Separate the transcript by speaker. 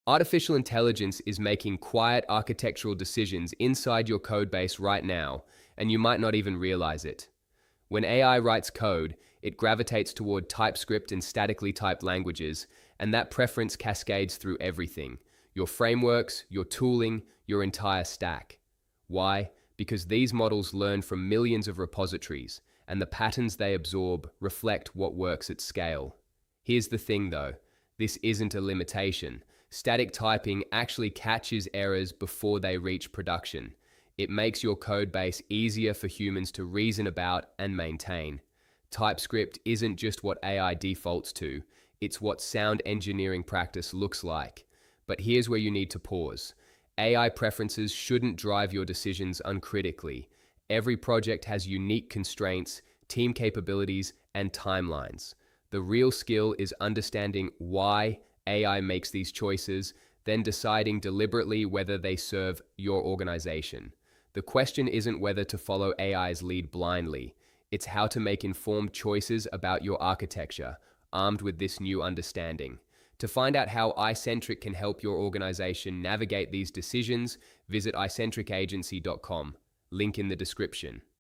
Speaker 1: Artificial intelligence is making quiet architectural decisions inside your codebase right now, and you might not even realize it. When AI writes code, it gravitates toward TypeScript and statically typed languages, and that preference cascades through everything: your frameworks, your tooling, your entire stack. Why? Because these models learn from millions of repositories, and the patterns they absorb reflect what works at scale. Here's the thing though, this isn't a limitation. Static typing actually catches errors before they reach production. It makes your code base easier for humans to reason about and maintain. TypeScript isn't just what AI defaults to, it's what sound engineering practice looks like. But here's where you need to pause. AI preferences shouldn't drive your decisions uncritically. Every project has unique constraints, team capabilities, and timelines. The real skill is understanding why AI makes these choices, then deciding deliberately whether they serve your organization. The question isn't whether to follow AI's lead blindly. It's how to make informed choices about your architecture, armed with this new understanding. To find out how iCentric can help your organization navigate these decisions, visit icentricagency.com. Link in the description.